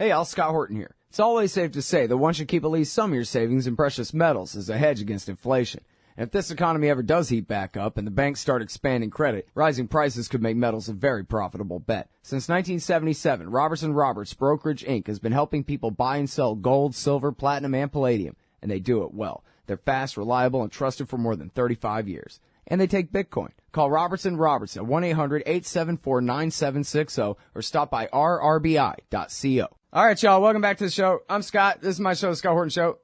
Hey, all, Scott Horton here. It's always safe to say that one should keep at least some of your savings in precious metals as a hedge against inflation. And if this economy ever does heat back up and the banks start expanding credit, rising prices could make metals a very profitable bet. Since 1977, Robertson Roberts Brokerage Inc. has been helping people buy and sell gold, silver, platinum, and palladium, and they do it well. They're fast, reliable, and trusted for more than 35 years. And they take Bitcoin. Call Robertson Roberts at 1-800-874-9760 or stop by rrbi.co. All right, y'all, welcome back to the show. I'm Scott. This is my show, The Scott Horton Show.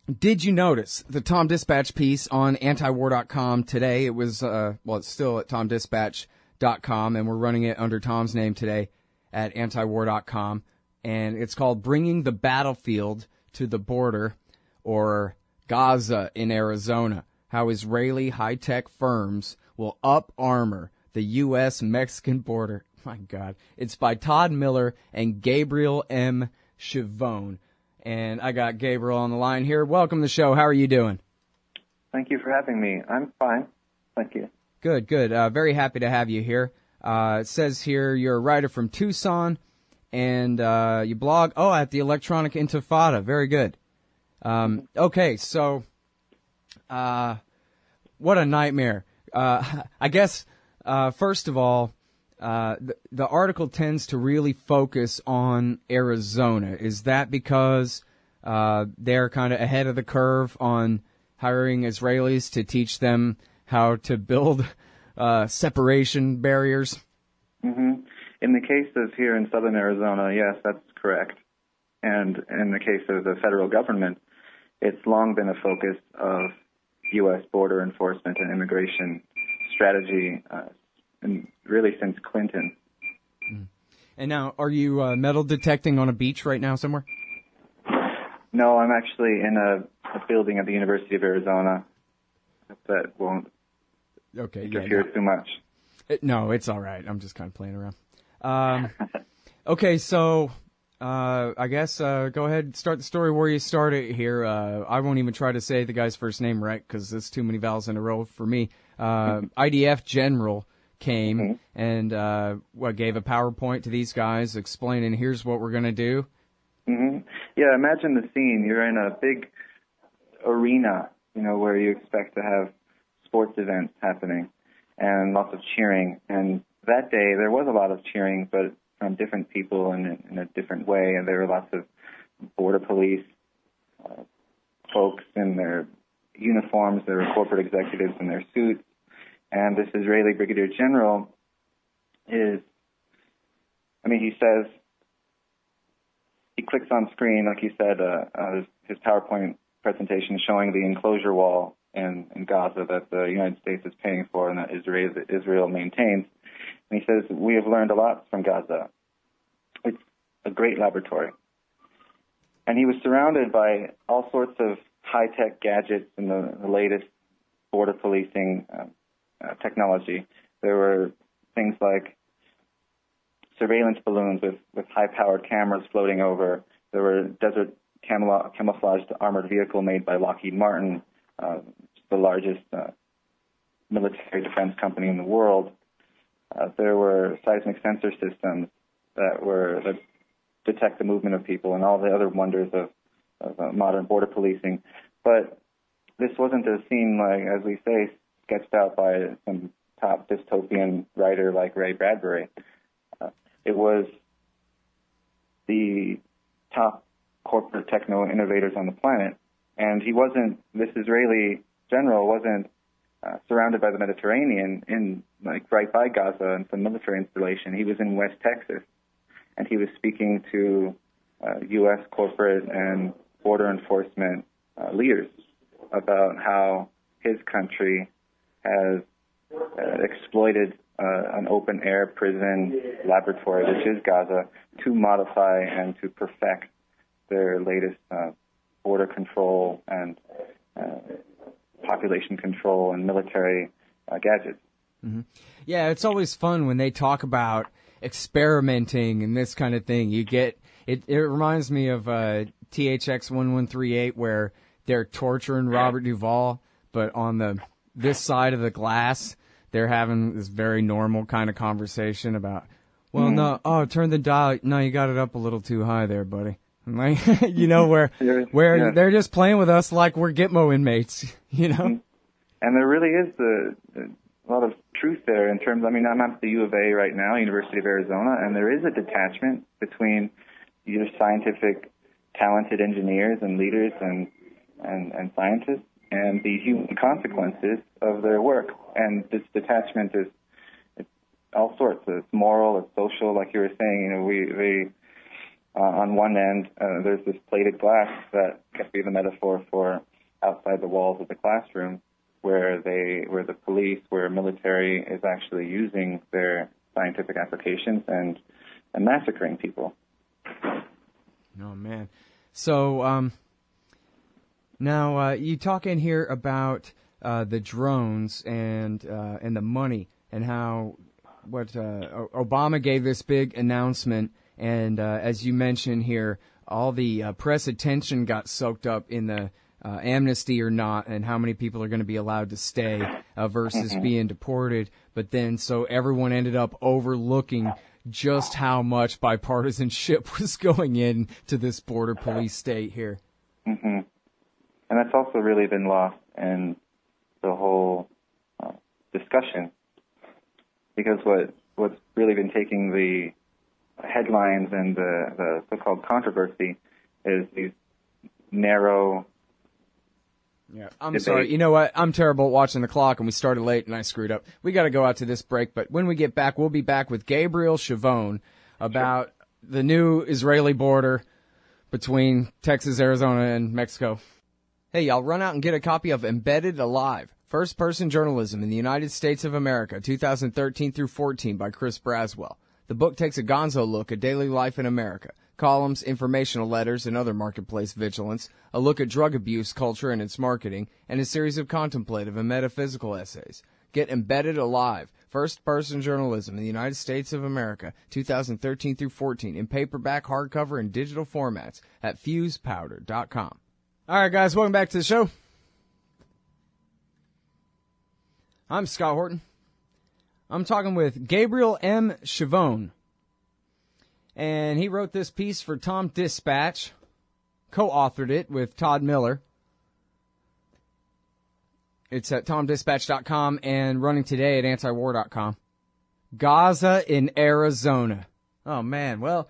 Did you notice the Tom Dispatch piece on antiwar.com today? It was, it's still at tomdispatch.com, and we're running it under Tom's name today at antiwar.com. And it's called Bringing the Battlefield to the Border, or Gaza in Arizona. How Israeli high-tech firms will up-armor the U.S.-Mexican border. My God. It's by Todd Miller and Gabriel M. Schivone. And I got Gabriel on the line here. Welcome to the show. How are you doing? Thank you for having me. I'm fine. Thank you. Good, good. Very happy to have you here. It says here you're a writer from Tucson, and you blog, at the Electronic Intifada. Very good. Okay, so what a nightmare. I guess, first of all, the article tends to really focus on Arizona. Is that because they're kind of ahead of the curve on hiring Israelis to teach them how to build separation barriers? Mm-hmm. In the case of here in southern Arizona, yes, that's correct. And in the case of the federal government, it's long been a focus of U.S. border enforcement and immigration strategy, and really since Clinton. And now, are you metal detecting on a beach right now somewhere? No, I'm actually in a building at the University of Arizona. That won't interfere too much. No, it's all right. I'm just kind of playing around. Okay, so I guess go ahead, start the story where you started here. I won't even try to say the guy's first name right because there's too many vowels in a row for me. IDF General came and gave a PowerPoint to these guys explaining, here's what we're going to do. Mm-hmm. Yeah, imagine the scene. You're in a big arena, where you expect to have sports events happening and lots of cheering. And that day there was a lot of cheering, but from different people and in a different way. And there were lots of border police folks in their uniforms. There were corporate executives in their suits. And this Israeli brigadier general he clicks on screen, like you said, his PowerPoint presentation showing the enclosure wall in Gaza that the United States is paying for and that Israel maintains. And he says, we have learned a lot from Gaza. It's a great laboratory. And he was surrounded by all sorts of high-tech gadgets and the latest border policing technology. There were things like surveillance balloons with high-powered cameras floating over. There were desert camouflaged armored vehicle made by Lockheed Martin, the largest military defense company in the world. There were seismic sensor systems that detect the movement of people and all the other wonders of modern border policing. But this wasn't a scene, like, as we say, sketched out by some top dystopian writer like Ray Bradbury. It was the top corporate techno innovators on the planet. And this Israeli general wasn't surrounded by the Mediterranean right by Gaza and some military installation. He was in West Texas, and he was speaking to U.S. corporate and border enforcement leaders about how his country has exploited an open-air prison laboratory, which is Gaza, to modify and to perfect their latest border control and population control and military gadgets. Mm-hmm. Yeah, it's always fun when they talk about experimenting and this kind of thing. You get it reminds me of THX 1138, where they're torturing Robert Duvall, but on this side of the glass, they're having this very normal kind of conversation about, well, no, turn the dial. No, you got it up a little too high there, buddy. I'm like, you know, where they're just playing with us like we're Gitmo inmates, you know? And there really is a lot of truth there in terms, I mean, I'm at the U of A right now, University of Arizona, and there is a detachment between your scientific, talented engineers and leaders and scientists and the human consequences of their work. And this detachment is it's all sorts. It's moral, it's social, like you were saying. You know, on one end, there's this plated glass that can be the metaphor for outside the walls of the classroom, where the police, where military is actually using their scientific applications and massacring people. Oh man! So now you talk in here about the drones and the money and how Obama gave this big announcement, and as you mentioned here, all the press attention got soaked up in the amnesty or not, and how many people are going to be allowed to stay versus being deported. But then, so everyone ended up overlooking just how much bipartisanship was going into this border police state here. Mm-hmm. And that's also really been lost in the whole discussion, because what's really been taking the headlines and the so-called controversy is these narrow. Yeah, I'm sorry. You know what? I'm terrible at watching the clock, and we started late, and I screwed up. We got to go out to this break, but when we get back, we'll be back with Gabriel Schivone about the new Israeli border between Texas, Arizona, and Mexico. Hey, y'all, run out and get a copy of Embedded Alive, First-Person Journalism in the United States of America, 2013 through 14 by Chris Braswell. The book takes a gonzo look at daily life in America. Columns, informational letters, and other marketplace vigilance, a look at drug abuse culture and its marketing, and a series of contemplative and metaphysical essays. Get Embedded Alive, First-Person Journalism in the United States of America, 2013 through 14, in paperback, hardcover, and digital formats at fusepowder.com. All right, guys, welcome back to the show. I'm Scott Horton. I'm talking with Gabriel M. Schivone. And he wrote this piece for Tom Dispatch, co-authored it with Todd Miller. It's at tomdispatch.com and running today at antiwar.com. Gaza in Arizona. Oh, man. Well,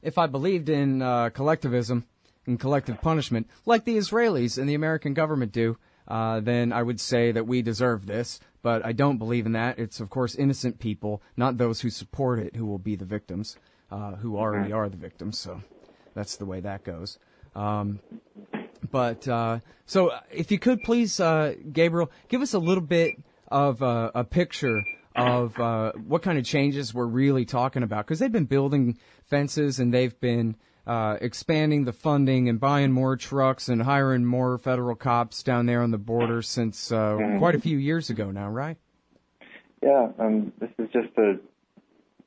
if I believed in collectivism and collective punishment, like the Israelis and the American government do, then I would say that we deserve this. But I don't believe in that. It's, of course, innocent people, not those who support it, who will be the victims. Who already are the victims, so that's the way that goes. So if you could please, Gabriel, give us a little bit of a picture of what kind of changes we're really talking about, because they've been building fences and they've been expanding the funding and buying more trucks and hiring more federal cops down there on the border since quite a few years ago now, right? Yeah, this is just a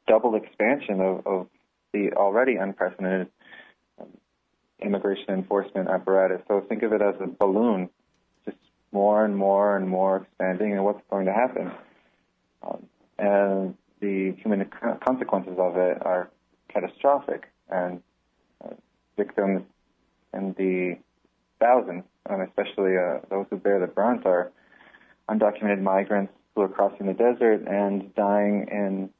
double expansion of the already unprecedented immigration enforcement apparatus. So think of it as a balloon, just more and more and more expanding, and what's going to happen. And the human consequences of it are catastrophic, and victims in the thousands, and especially those who bear the brunt are undocumented migrants who are crossing the desert and dying in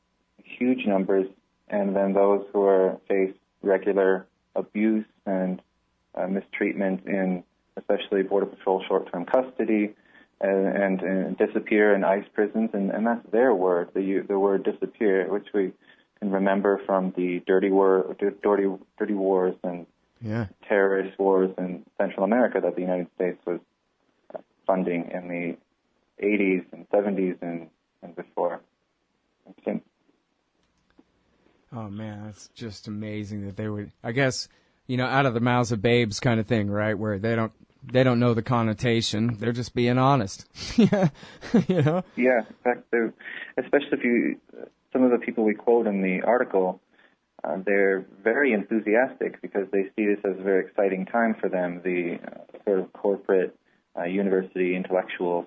huge numbers, and then those who face regular abuse and mistreatment in especially Border Patrol short-term custody and disappear in ICE prisons, and that's their word, the word disappear, which we can remember from the dirty wars and terrorist wars in Central America that the United States was funding in the 80s and 70s and before and since. Oh, man, that's just amazing that they would, I guess, out of the mouths of babes kind of thing, right, where they don't know the connotation. They're just being honest. Yeah, Yeah, in fact, especially some of the people we quote in the article, they're very enthusiastic because they see this as a very exciting time for them, the sort of corporate university intellectuals.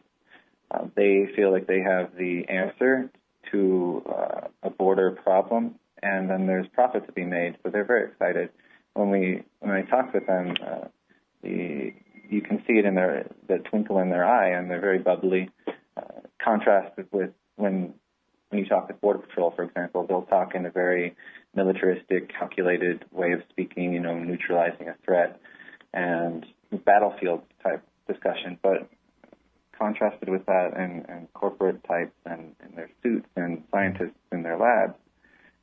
They feel like they have the answer to a border problem, and then there's profit to be made. So they're very excited. When I talk with them, you can see it in the twinkle in their eye, and they're very bubbly. Contrasted with when you talk with Border Patrol, for example, they'll talk in a very militaristic, calculated way of speaking, neutralizing a threat and battlefield type discussion. But contrasted with that and corporate types and in their suits and scientists in their labs,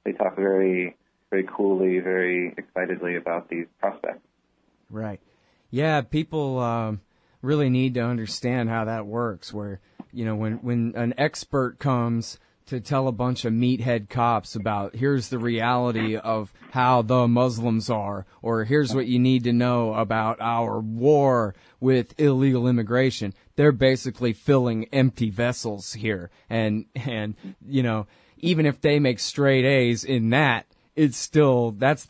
they talk very, very coolly, very excitedly about these prospects. Right. Yeah, people really need to understand how that works, where, when an expert comes to tell a bunch of meathead cops about here's the reality of how the Muslims are, or here's what you need to know about our war with illegal immigration, they're basically filling empty vessels here. And even if they make straight A's in that, it's still, that's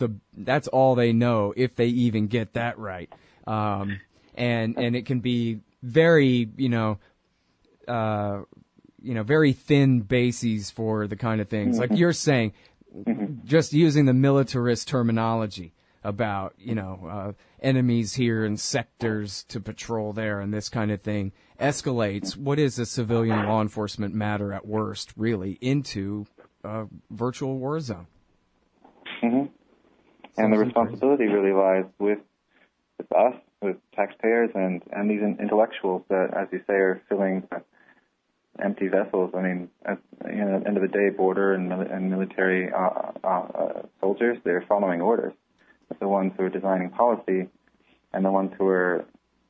all they know, if they even get that right. And it can be very, very thin bases for the kind of things like you're saying, just using the militarist terminology about, enemies here and sectors to patrol there and this kind of thing escalates what is a civilian law enforcement matter at worst, really, into a virtual war zone. And the responsibility really lies with us, with taxpayers, and these intellectuals that, as you say, are filling empty vessels. I mean, at the end of the day, border and military soldiers, they're following orders. But the ones who are designing policy and the ones who are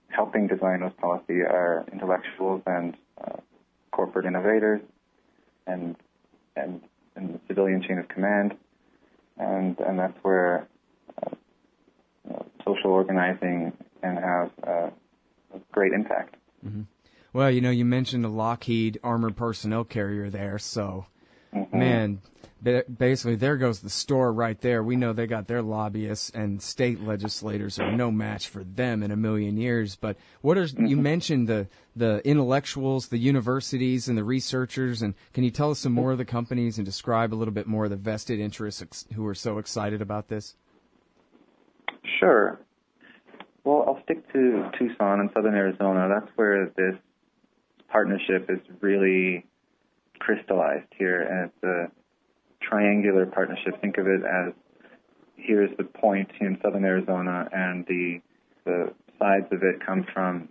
helping design those policy are intellectuals and corporate innovators and the civilian chain of command. And that's where social organizing can have a great impact. Mm-hmm. Well, you mentioned a Lockheed armored personnel carrier there, so, man, basically there goes the store right there. We know they got their lobbyists, and state legislators are no match for them in a million years. But you mentioned the intellectuals, the universities, and the researchers, and can you tell us some more of the companies and describe a little bit more of the vested interests who are so excited about this? Sure. Well, I'll stick to Tucson and southern Arizona. That's where this partnership is really crystallized here, and it's a triangular partnership. Think of it as here's the point in southern Arizona, and the sides of it come from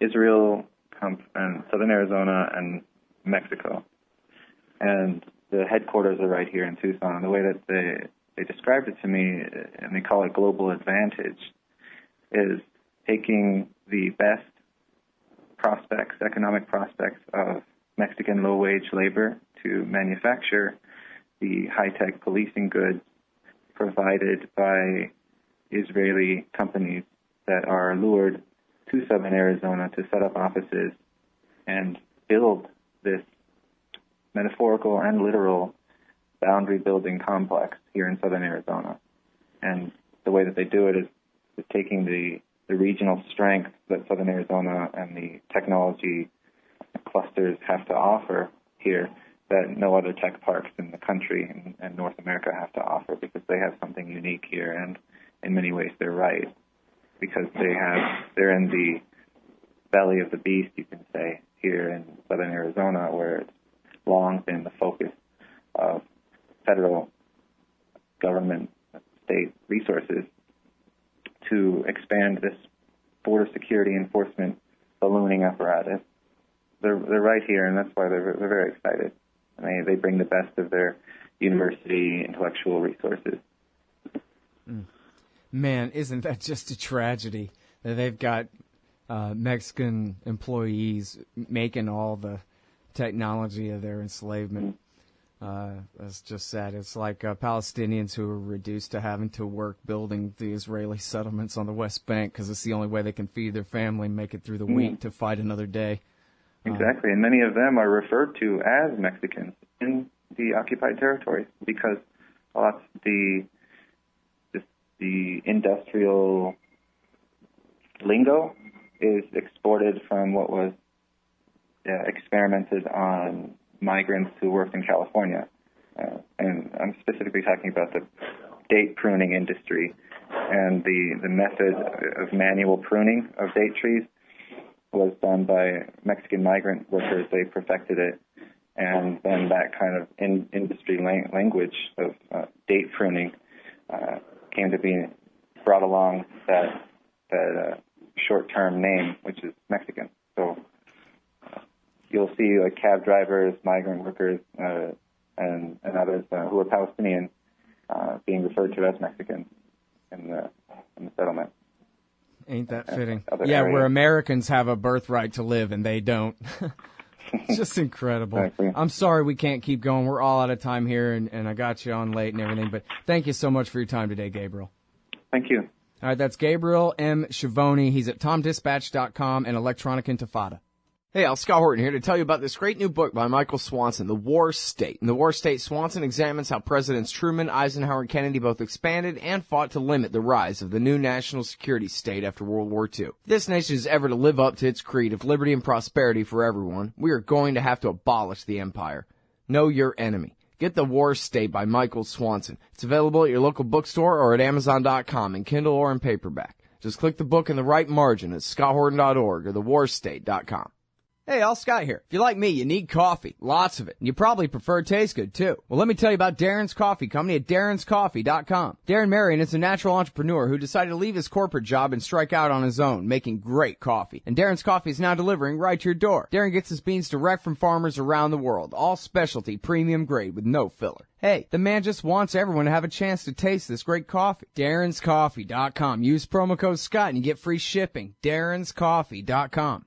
Israel, and southern Arizona, and Mexico. And the headquarters are right here in Tucson. And the way that they described it to me, and they call it global advantage, is taking the best prospects, economic prospects of Mexican low-wage labor to manufacture the high-tech policing goods provided by Israeli companies that are lured to southern Arizona to set up offices and build this metaphorical and literal boundary-building complex here in southern Arizona. And the way that they do it is taking the regional strength that southern Arizona and the technology clusters have to offer here that no other tech parks in the country and North America have to offer, because they have something unique here, and in many ways they're right, because they're in the belly of the beast, you can say, here in southern Arizona, where it's long been the focus of federal government, state resources to expand this border security enforcement ballooning apparatus. They're right here, and that's why they're very excited. And they bring the best of their university intellectual resources. Man, isn't that just a tragedy that they've got Mexican employees making all the technology of their enslavement? That's just sad. It's like Palestinians who are reduced to having to work building the Israeli settlements on the West Bank because it's the only way they can feed their family and make it through the week to fight another day. Exactly, and many of them are referred to as Mexicans in the occupied territories because the industrial lingo is exported from what was experimented on migrants who worked in California. and I'm specifically talking about the date pruning industry and the method of manual pruning of date trees was done by Mexican migrant workers. They perfected it, and then that kind of industry language of date pruning came to be brought along that short-term name, which is Mexican. So you'll see like cab drivers, migrant workers, and others who are Palestinian being referred to as Mexican in the settlement. Ain't that fitting? Yeah, areas. Where Americans have a birthright to live and they don't. It's just incredible. Exactly. I'm sorry we can't keep going. We're all out of time here, and I got you on late and everything. But thank you so much for your time today, Gabriel. Thank you. All right, that's Gabriel M. Schivone. He's at TomDispatch.com and Electronic Intifada. Hey, I'm Scott Horton here to tell you about this great new book by Michael Swanson, The War State. In The War State, Swanson examines how Presidents Truman, Eisenhower, and Kennedy both expanded and fought to limit the rise of the new national security state after World War II. If this nation is ever to live up to its creed of liberty and prosperity for everyone, we are going to have to abolish the empire. Know your enemy. Get The War State by Michael Swanson. It's available at your local bookstore or at Amazon.com in Kindle or in paperback. Just click the book in the right margin at scotthorton.org or thewarstate.com. Hey, all Scott here. If you're like me, you need coffee. Lots of it. And you probably prefer it tastes good, too. Well, let me tell you about Darren's Coffee Company at darrenscoffee.com. Darren Marion is a natural entrepreneur who decided to leave his corporate job and strike out on his own, making great coffee. And Darren's Coffee is now delivering right to your door. Darren gets his beans direct from farmers around the world. All specialty, premium grade with no filler. Hey, the man just wants everyone to have a chance to taste this great coffee. darrenscoffee.com. Use promo code Scott and you get free shipping. darrenscoffee.com.